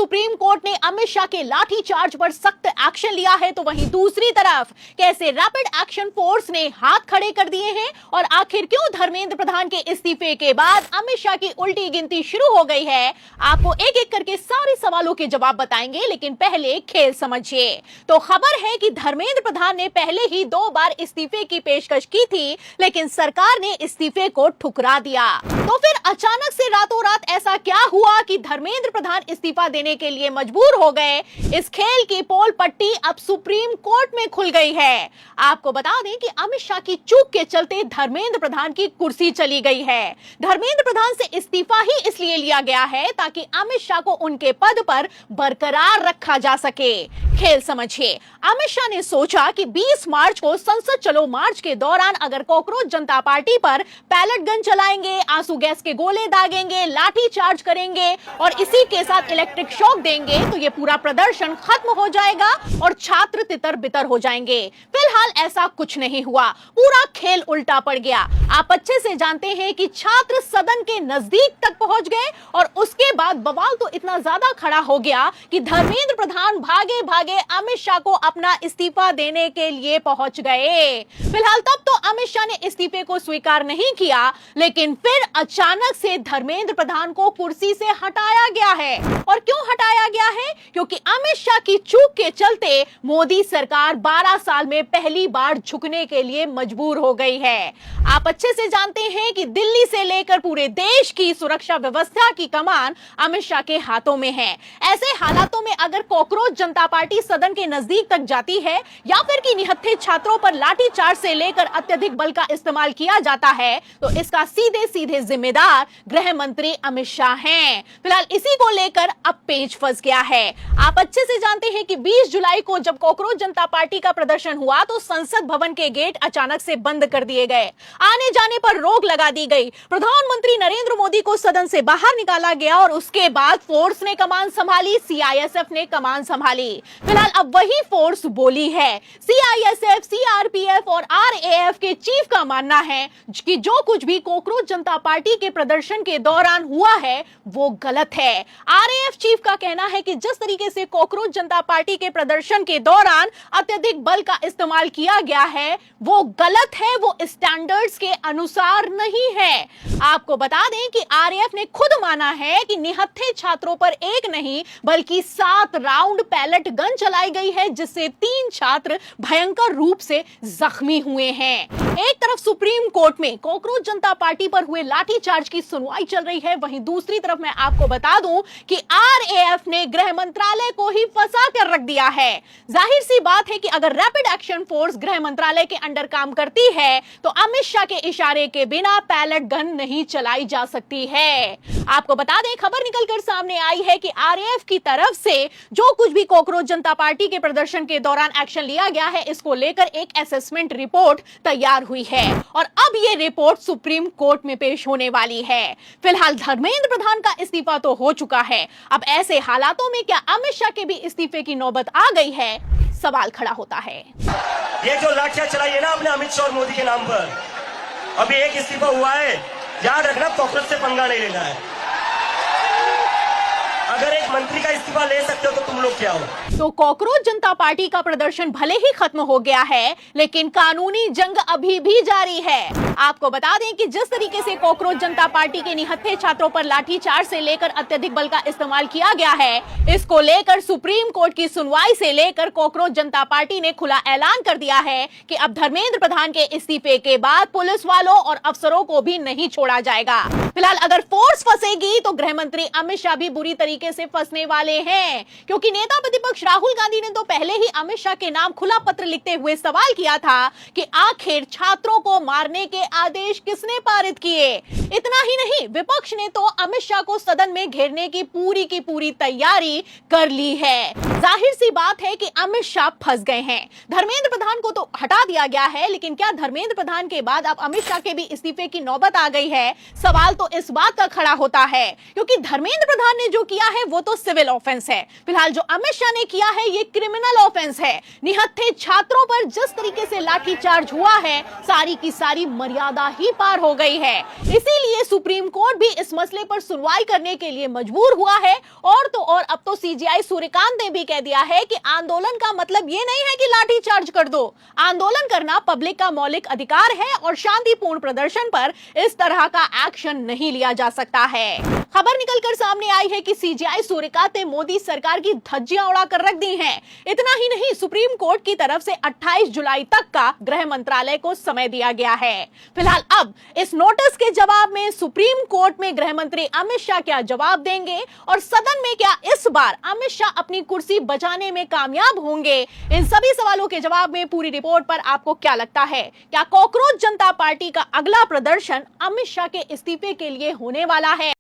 Supreme court ने अमित शाह के लाठी चार्ज पर सख्त एक्शन लिया है, तो वहीं दूसरी तरफ कैसे रैपिड एक्शन फोर्स ने हाथ खड़े कर दिए हैं और आखिर क्यों धर्मेंद्र प्रधान के इस्तीफे के बाद अमित शाह की उल्टी गिनती शुरू हो गई है। आपको एक एक करके सारे सवालों के जवाब बताएंगे, लेकिन पहले खेल समझिए। तो खबर है कि धर्मेंद्र प्रधान ने पहले ही 2 बार इस्तीफे की पेशकश की थी, लेकिन सरकार ने इस्तीफे को ठुकरा दिया। तो फिर अचानक से रातों रात ऐसा क्या हुआ कि धर्मेंद्र प्रधान इस्तीफा देने के लिए मजबूर हो गए। इस खेल की पोल पट्टी अब सुप्रीम कोर्ट में खुल गई है। आपको बता दें कि अमित शाह की चूक के चलते धर्मेंद्र प्रधान की कुर्सी चली गई है। धर्मेंद्र प्रधान से इस्तीफा ही इसलिए लिया गया है ताकि अमित शाह को उनके पद पर बरकरार रखा जा सके। खेल समझिए। अमित शाह ने सोचा कि 20 मार्च को संसद चलो मार्च के दौरान अगर कॉकरोच जनता पार्टी पर पैलेट गन चलाएंगे, आंसू गैस के गोले दागेंगे, लाठी चार्ज करेंगे और इसी के साथ इलेक्ट्रिक शॉक देंगे तो ये पूरा प्रदर्शन खत्म हो जाएगा और छात्र तितर बितर हो जाएंगे। फिलहाल ऐसा कुछ नहीं हुआ, पूरा खेल उल्टा पड़ गया। आप अच्छे से जानते हैं कि छात्र सदन के नजदीक तक पहुंच गए और उसके बाद बवाल तो इतना ज्यादा खड़ा हो गया कि धर्मेंद्र प्रधान भागे भागे अमित शाह को अपना इस्तीफा देने के लिए पहुंच गए। फिलहाल तब तो अमित शाह ने इस्तीफे को स्वीकार नहीं किया, लेकिन फिर अचानक से धर्मेंद्र प्रधान को कुर्सी से हटाया गया है। और क्यों हटाया गया है? क्योंकि अमित शाह की चूक के चलते मोदी सरकार 12 साल में पहली बार झुकने के लिए मजबूर हो गई है। आप अच्छे से जानते हैं कि दिल्ली से लेकर पूरे देश की सुरक्षा व्यवस्था की कमान अमित शाह के हाथों में है। ऐसे हालातों में अगर कॉकरोच जनता पार्टी सदन के नजदीक तक जाती है या फिर कि निहत्थे छात्रों पर लाठीचार्ज से लेकर अत्यधिक बल का इस्तेमाल किया जाता है, तो इसका सीधे सीधे जिम्मेदार गृह मंत्री अमित शाह हैं। फिलहाल इसी को लेकर अब पेच फंस गया है। आप अच्छे से जानते हैं कि 20 जुलाई को जब कॉकरोच जनता पार्टी का प्रदर्शन हुआ तो संसद भवन के गेट अचानक से बंद कर दिए गए, आने जाने पर रोक लगा दी गई, प्रधानमंत्री नरेंद्र मोदी को सदन से बाहर निकाला गया और उसके बाद फोर्स ने कमान संभाली, सीआईएसएफ ने कमान संभाली। फिलहाल अब वही फोर्स बोली है। सीआईएसएफ, सीआरपीएफ और आरएएफ के चीफ का मानना है कि जो कुछ भी कॉकरोच जनता पार्टी के प्रदर्शन के दौरान हुआ है वो गलत है। आरएएफ चीफ का कहना है कि जिस तरीके से कॉकरोच जनता पार्टी के प्रदर्शन के दौरान अत्यधिक बल का इस्तेमाल किया गया है वो गलत है, वो स्टैंडर्ड्स के अनुसार नहीं है। आपको बता दें कि आरएएफ ने खुद माना है कि निहत्थे छात्रों पर एक नहीं बल्कि 7 राउंड पैलेट गन चलाई गई है, जिससे 3 छात्र भयंकर रूप से जख्मी हुए हैं। एक तरफ सुप्रीम कोर्ट में कॉकरोच जनता पार्टी पर हुए लाठीचार्ज की सुनवाई चल रही है, वहीं दूसरी तरफ मैं आपको बता दूं कि आरएएफ ने गृह मंत्रालय को ही फंसा कर रख दिया है। जाहिर सी बात है कि अगर रैपिड एक्शन फोर्स गृह मंत्रालय के अंडर काम करती है तो अमित शाह के इशारे के बिना पैलेट गन नहीं चलाई जा सकती है। आपको बता दें, खबर निकलकर सामने आई है कि आरएएफ की तरफ से जो कुछ भी कॉकरोच जनता पार्टी के प्रदर्शन के दौरान एक्शन लिया गया है, इसको लेकर एक असेसमेंट रिपोर्ट तैयार हुई है और अब ये रिपोर्ट सुप्रीम कोर्ट में पेश होने वाली है। फिलहाल धर्मेंद्र प्रधान का इस्तीफा तो हो चुका है, अब ऐसे हालातों में क्या अमित शाह के भी इस्तीफे की नौबत आ गई है, सवाल खड़ा होता है। ये जो लाठियां चलाई है ना आपने अमित शाह और मोदी के नाम पर, अभी एक इस्तीफा हुआ है, याद रखना कॉकरोच से पंगा नहीं लेना है। अगर एक मंत्री का इस्तीफा ले सकते हो तो तुम लोग क्या हो? तो कॉकरोच जनता पार्टी का प्रदर्शन भले ही खत्म हो गया है, लेकिन कानूनी जंग अभी भी जारी है। आपको बता दें कि जिस तरीके से कॉकरोच जनता पार्टी के निहत्थे छात्रों पर लाठीचार्ज से लेकर अत्यधिक बल का इस्तेमाल किया गया है, इसको लेकर सुप्रीम कोर्ट की सुनवाई से लेकर कॉकरोच जनता पार्टी ने खुला ऐलान कर दिया है कि अब धर्मेंद्र प्रधान के इस्तीफे के बाद पुलिस वालों और अफसरों को भी नहीं छोड़ा जाएगा। फिलहाल अगर फोर्स फंसेगी तो गृह मंत्री अमित शाह भी बुरी तरीके से फंसने वाले हैं, क्योंकि नेता प्रतिपक्ष राहुल गांधी ने तो पहले ही अमित शाह के नाम खुला पत्र लिखते हुए सवाल किया था कि आखिर छात्रों को मारने के आदेश किसने पारित किए। इतना ही नहीं, विपक्ष ने तो अमित शाह को सदन में घेरने की पूरी तैयारी कर ली है। जाहिर सी बात है कि अमित शाह फंस गए हैं। धर्मेंद्र प्रधान को तो हटा दिया गया है, लेकिन क्या धर्मेंद्र प्रधान के बाद अब अमित शाह के भी इस्तीफे की नौबत आ गई है? सवाल तो इस बात का खड़ा होता है, क्योंकि धर्मेंद्र प्रधान ने जो किया है वो तो सिविल ऑफेंस है। फिलहाल जो अमित शाह ने किया है ये क्रिमिनल ऑफेंस है। निहत्थे छात्रों पर जिस तरीके से लाठीचार्ज हुआ है, सारी की सारी मर्यादा ही पार हो गई है। इसीलिए सुप्रीम कोर्ट भी इस मसले पर सुनवाई करने के लिए मजबूर हुआ है और तो और अब तो सीजीआई सूर्यकांत ने भी कह दिया है कि आंदोलन का मतलब ये नहीं है कि लाठी चार्ज कर दो। आंदोलन करना पब्लिक का मौलिक अधिकार है और शांतिपूर्ण प्रदर्शन पर इस तरह का एक्शन नहीं लिया जा सकता है। खबर निकलकर सामने आई है कि सीजीआई सूर्यकांत ने मोदी सरकार की धज्जियां उड़ाकर रख दी हैं। इतना ही नहीं, सुप्रीम कोर्ट की तरफ से 28 जुलाई तक का गृह मंत्रालय को समय दिया गया है। फिलहाल अब इस नोटिस के जवाब में सुप्रीम कोर्ट में गृह मंत्री अमित शाह क्या जवाब देंगे और सदन में क्या इस बार अमित शाह अपनी कुर्सी बचाने में कामयाब होंगे, इन सभी सवालों के जवाब में पूरी रिपोर्ट पर आपको क्या लगता है? क्या कॉकरोच जनता पार्टी का अगला प्रदर्शन अमित शाह के इस्तीफे के लिए होने वाला है?